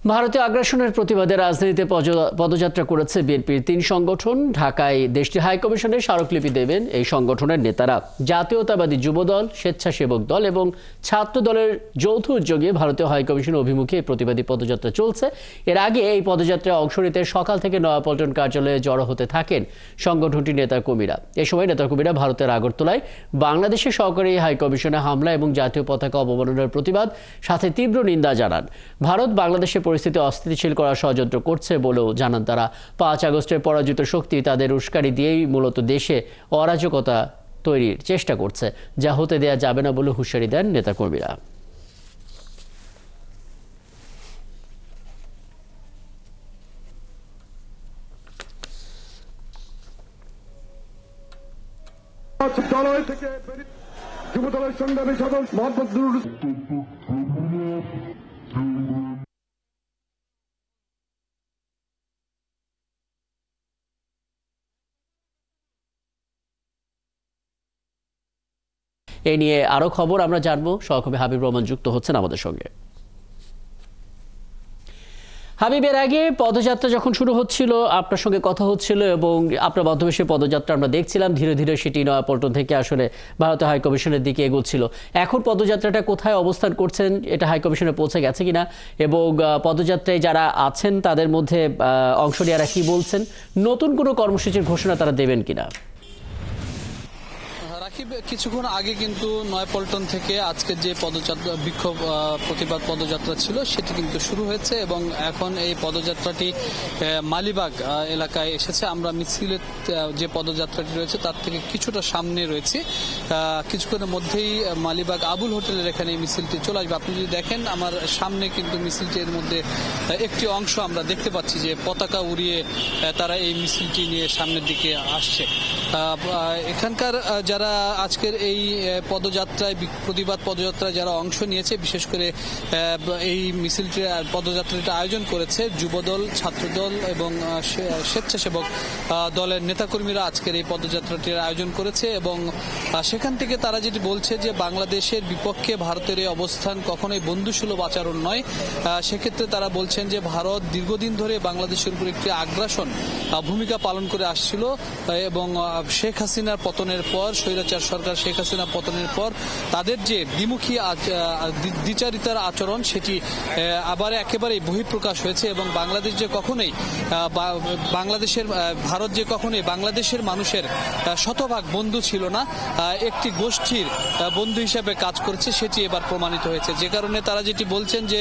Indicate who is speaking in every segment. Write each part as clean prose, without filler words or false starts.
Speaker 1: ভারতীয় আগ্রাসনের প্রতিবাদে রাজধানীতে পদযাত্রা করেছে বিএনপির ৩ সংগঠন। ঢাকায় দেশটির হাইকমিশনে স্মারকলিপি দেবেন এই সংগঠনের নেতারা। জাতীয়তাবাদী যুবদল, স্বেচ্ছাসেবক দল এবং ছাত্র দলের যৌথ উদ্যোগে ভারতীয় হাইকমিশন অভিমুখে এই প্রতিবাদী পদযাত্রা চলছে। এর আগে এই পদযাত্রায় অংশ নিতে সকাল থেকে নয়াপল্টন কার্যালয়ে জড়ো হতে থাকেন সংগঠনটির নেতাকর্মীরা। এ সময় নেতাকর্মীরা ভারতের আগরতলায় বাংলাদেশের সহকারী হাইকমিশনে হামলা এবং জাতীয় পতাকা অবমাননার প্রতিবাদ সাথে তীব্র নিন্দা জানান। ভারত বাংলাদেশে পরিস্থিতি অস্থিতিশীল করার ষড়যন্ত্র করছে বলেও জানান তারা। 5 আগস্টের পরাজিত শক্তি তাদের উস্কানি দিয়েই মূলত দেশে অরাজকতা তৈরির চেষ্টা করছে, যা হতে দেয়া যাবে না বলে হুঁশিয়ারি দেন নেতাকর্মীরা।
Speaker 2: যুবদলের সংগ্রামী সদস্য মোহাম্মদ নুরুল
Speaker 1: এ নিয়ে আরো খবর আমরা জানবো। সহকর্মী হাবিব রহমান যুক্ত হচ্ছেন আমাদের সঙ্গে। হাবিবের আগে পদযাত্রা যখন শুরু হচ্ছিল আপনার সঙ্গে কথা হচ্ছিল এবং আপনার মাধ্যমে সে পদযাত্রা আমরা দেখছিলাম ধীরে ধীরে সেটি নয়াপল্টন থেকে আসলে ভারতীয় হাইকমিশনের দিকে এগোচ্ছিল। এখন পদযাত্রাটা কোথায় অবস্থান করছেন, এটা হাইকমিশনে পৌঁছে গেছে কিনা এবং পদযাত্রায় যারা আছেন তাদের মধ্যে অংশ নেওয়ারা কি বলছেন, নতুন কোনো কর্মসূচির ঘোষণা তারা দেবেন কিনা?
Speaker 3: কিছুক্ষণ আগে কিন্তু নয়াপল্টন থেকে আজকে যে পদযাত্রা বিক্ষোভ প্রতিবাদ পদযাত্রা ছিল সেটি কিন্তু শুরু হয়েছে এবং এখন এই পদযাত্রাটি মালিবাগ এলাকায় এসেছে। আমরা মিছিলের যে পদযাত্রাটি রয়েছে তার থেকে কিছুটা সামনে রয়েছে। কিছুক্ষণের মধ্যেই মালিবাগ আবুল হোটেলের এখানে এই মিছিলটি চলে আসবে। আপনি যদি দেখেন আমার সামনে কিন্তু মিছিলটির মধ্যে একটি অংশ আমরা দেখতে পাচ্ছি যে পতাকা উড়িয়ে তারা এই মিছিলটি নিয়ে সামনের দিকে আসছে। এখানকার যারা আজকের এই পদযাত্রায় প্রতিবাদ পদযাত্রায় যারা অংশ নিয়েছে, বিশেষ করে এই মিছিলটি পদযাত্রাটা আয়োজন করেছে যুবদল, ছাত্রদল এবং স্বেচ্ছাসেবক দলের নেতাকর্মীরা আজকের এই পদযাত্রাটির আয়োজন করেছে এবং সেখান থেকে তারা যেটি বলছে যে বাংলাদেশের বিপক্ষে ভারতের এই অবস্থান কখনোই বন্ধুসুলভ আচরণ নয়। সেক্ষেত্রে তারা বলছেন যে ভারত দীর্ঘদিন ধরে বাংলাদেশের উপর একটি আগ্রাসন ভূমিকা পালন করে আসছিল এবং শেখ হাসিনার পতনের পর, স্বৈরাচার সরকার শেখ হাসিনা পতনের পর তাদের যে দ্বিমুখী দ্বিচারিতার আচরণ সেটি আবার একেবারেই বহিঃপ্রকাশ হয়েছে এবং বাংলাদেশ যে কখনোই ভারত যে কখনোই বাংলাদেশের মানুষের শতভাগ বন্ধু ছিল না, একটি গোষ্ঠীর বন্ধু হিসেবে কাজ করছে, সেটি এবার প্রমাণিত হয়েছে। যে কারণে তারা যেটি বলছেন যে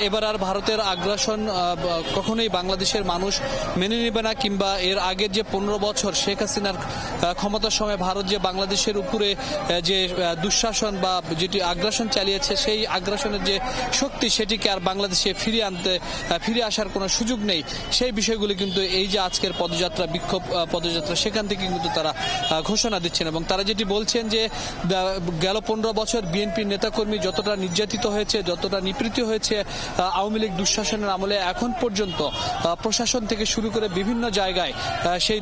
Speaker 3: এবার আর ভারতের আগ্রাসন কখনোই বাংলাদেশের মানুষ মেনে নেবে না, কিংবা এর আগের যে 15 বছর শেখ হাসিনার ক্ষমতার সময় ভারত যে বাংলাদেশের উপরে যে দুঃশাসন বা যেটি আগ্রাসন চালিয়েছে সেই আগ্রাসনের যে শক্তি সেটিকে আর বাংলাদেশে ফিরে আসার কোনো সুযোগ নেই। সেই বিষয়গুলি কিন্তু এই যে আজকের পদযাত্রা বিক্ষোভ পদযাত্রা সেখান থেকে কিন্তু তারা ঘোষণা দিচ্ছেন এবং তারা যেটি বলছেন যে গেল 15 বছর বিএনপির নেতাকর্মী যতটা নির্যাতিত হয়েছে, যতটা নিপীড়িত হয়েছে আওয়ামী লীগ দুঃশাসনের আমলে, এখন পর্যন্ত প্রশাসন থেকে শুরু করে বিভিন্ন জায়গায় সেই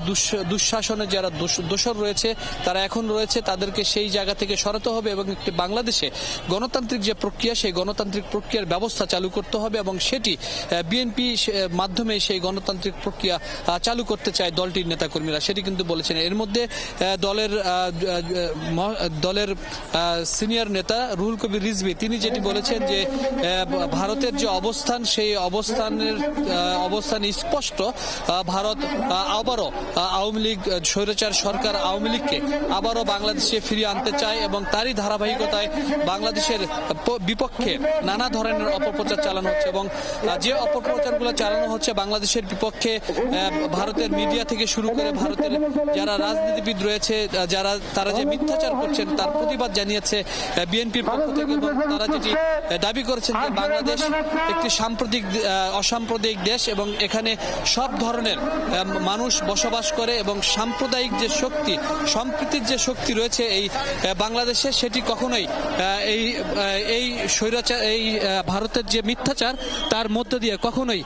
Speaker 3: দুঃশাসনের যারা দোষর রয়েছে তারা এখন রয়েছে, তাদেরকে সেই জায়গা থেকে সরাতে হবে এবং একটি বাংলাদেশে গণতান্ত্রিক যে প্রক্রিয়া সেই গণতান্ত্রিক প্রক্রিয়ার ব্যবস্থা চালু করতে হবে এবং সেটি বিএনপি মাধ্যমে সেই গণতান্ত্রিক প্রক্রিয়া চালু করতে চায় দলটির নেতাকর্মীরা, সেটি কিন্তু বলেছেন। এর মধ্যে দলের সিনিয়র নেতা রুহুল কবির রিজভী তিনি যেটি বলেছেন যে ভারতের যে অবস্থান সেই অবস্থান স্পষ্ট। ভারত আবারও আওয়ামী লীগ স্বৈরাচার সরকার আওয়ামী লীগকে আবারও বাংলাদেশে ফিরিয়ে আনতে চায় এবং তারই ধারাবাহিকতায় বাংলাদেশের বিপক্ষে নানা ধরনের অপপ্রচার চালানো হচ্ছে এবং যে অপপ্রচারগুলো চালানো হচ্ছে বাংলাদেশের বিপক্ষে ভারতের মিডিয়া থেকে শুরু করে ভারতের যারা রাজনীতিবিদ রয়েছে তারা যে মিথ্যাচার করছেন তার প্রতিবাদ জানিয়েছে বিএনপির পক্ষ থেকে এবং তারা যেটি দাবি করেছেন যে বাংলাদেশ একটি অসাম্প্রদায়িক দেশ এবং এখানে সব ধরনের মানুষ বসবাস করে এবং সাম্প্রদায়িক যে শক্তি, সম্প্রীতির যে শক্তি রয়েছে এই বাংলাদেশে সেটি কখনোই এই স্বৈরাচার এই ভারতের যে মিথ্যাচার তার মধ্য দিয়ে কখনোই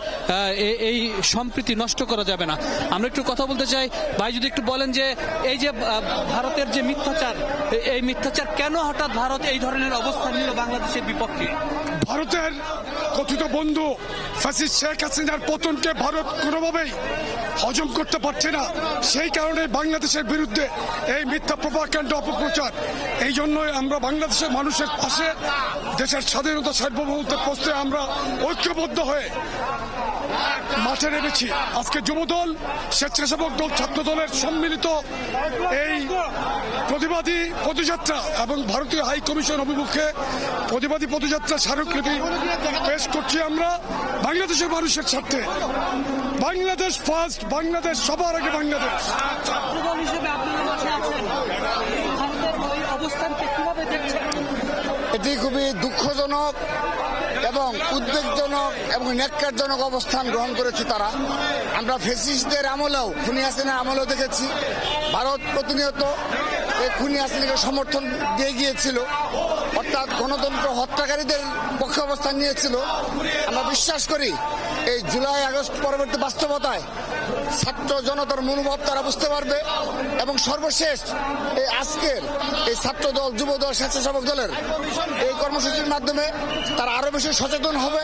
Speaker 3: এই সম্প্রীতি নষ্ট করা যাবে না। আমরা একটু কথা বলতে চাই, ভাই যদি একটু বলেন যে এই যে ভারতের যে মিথ্যাচার, এই মিথ্যাচার কেন হঠাৎ ভারত এই ধরনের অবস্থান নিল বাংলাদেশের বিপক্ষে?
Speaker 4: ভারতের
Speaker 2: কথিত বন্ধু ফ্যাসিস্ট শেখ হাসিনার পতনকে ভারত কোনোভাবেই হজম করতে পারছে না। সেই কারণে বাংলাদেশের বিরুদ্ধে এই মিথ্যা প্রপাগান্ডা অপপ্রচার। এই জন্যই আমরা বাংলাদেশের মানুষের পাশে, দেশের স্বাধীনতা সার্বভৌমত্বের প্রশ্নে আমরা ঐক্যবদ্ধ হয়ে মাঠে নেমেছি। আজকে যুবদল, স্বেচ্ছাসেবক দল, ছাত্র দলের সম্মিলিত এই প্রতিবাদী পদযাত্রা এবং ভারতীয় হাই কমিশন অভিমুখে প্রতিবাদী পদযাত্রা স্মারকলিপি পেশ করছি আমরা বাংলাদেশের মানুষের স্বার্থে। বাংলাদেশ ফার্স্ট, বাংলাদেশ সবার আগে বাংলাদেশ।
Speaker 3: ছাত্রদল হিসেবে আপনারা মাঠে আছেন, ভারতের ওই অবস্থানকে কিভাবে দেখছেন?
Speaker 4: এটি খুবই দুঃখজনক এবং উদ্বেগজনক এবং ন্যাক্কারজনক অবস্থান গ্রহণ করেছে তারা। আমরা ফ্যাসিস্টদের আমলেও, খুনি হাসিনার আমলেও দেখেছি ভারত প্রতিনিয়ত এই খুনি হাসিনাকে সমর্থন দিয়ে গিয়েছিল, অর্থাৎ গণতন্ত্র হত্যাকারীদের পক্ষে অবস্থান নিয়েছিল। আমরা বিশ্বাস করি এই জুলাই আগস্ট পরবর্তী বাস্তবতায় ছাত্র জনতার মনোভাব তারা বুঝতে পারবে এবং সর্বশেষ এই আজকের এই ছাত্র দল, যুব দল, স্বেচ্ছাসেবক দলের এই কর্মসূচির মাধ্যমে তারা আরো বেশি সচেতন হবে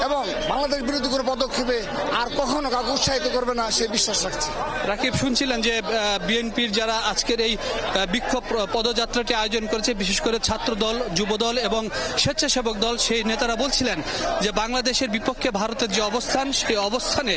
Speaker 4: এবং বাংলাদেশ বিরোধী কোনো পদক্ষেপে আর কখনো কাউকে উৎসাহিত করবে না, সে বিশ্বাস রাখছি।
Speaker 3: রাকিব, শুনছিলেন যে বিএনপির যারা আজকের এই বিক্ষোভ পদযাত্রাটি আয়োজন করেছে, বিশেষ করে ছাত্র দল, যুব দল এবং স্বেচ্ছাসেবক দল, সেই নেতারা বলছিলেন যে বাংলাদেশের বিপক্ষে ভারতের যে অবস্থান, সেই অবস্থানে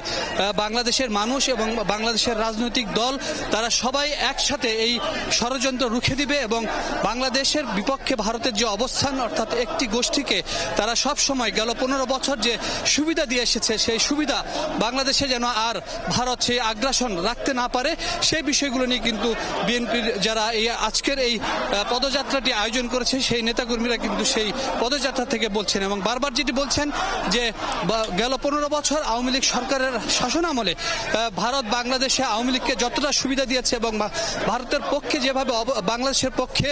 Speaker 3: বাংলাদেশের মানুষ এবং বাংলাদেশের রাজনৈতিক দল তারা সবাই একসাথে এই ষড়যন্ত্র রুখে দিবে এবং বাংলাদেশের বিপক্ষে ভারতের যে অবস্থান, অর্থাৎ একটি গোষ্ঠীকে তারা সব সময় গেল 15 বছর যে সুবিধা দিয়ে এসেছে, সেই সুবিধা বাংলাদেশে যেন আর ভারত সেই আগ্রাসন রাখতে না পারে, সেই বিষয়গুলো নিয়ে কিন্তু বিএনপির যারা এই আজকের এই পদযাত্রাটি আয়োজন করেছে সেই নেতাকর্মীরা কিন্তু সেই পদযাত্রা থেকে বলছেন এবং বারবার যেটি বলছেন যে গেল 15 বছর আওয়ামী লীগ সরকারের শাসন আমলে ভারত বাংলাদেশে আওয়ামী লীগকে যতটা সুবিধা দিয়েছে এবং ভারতের পক্ষে যেভাবে বাংলাদেশের পক্ষে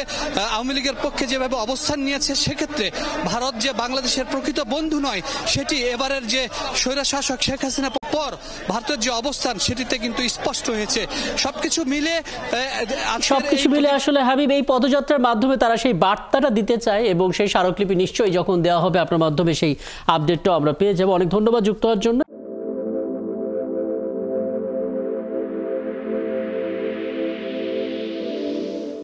Speaker 3: আওয়ামী লীগের পক্ষে যেভাবে অবস্থান নিয়েছে, সেক্ষেত্রে ভারত যে বাংলাদেশের প্রকৃত বন্ধু নয়, সেটি এবারের যে স্বৈরশাসক শেখ হাসিনা পর ভারতের যে অবস্থান সেটিতে কিন্তু স্পষ্ট হয়েছে। সবকিছু মিলে
Speaker 1: আসলে হাবিব, এই পদযাত্রার মাধ্যমে তারা সেই বার্তাটা দিতে চায় এবং সেই স্মারকলিপি নিশ্চয়ই যখন দেওয়া হবে আপনার মাধ্যমে সেই আপডেটটাও আমরা পেয়ে যাবো। অনেক ধন্যবাদ যুক্ত হওয়ার জন্য।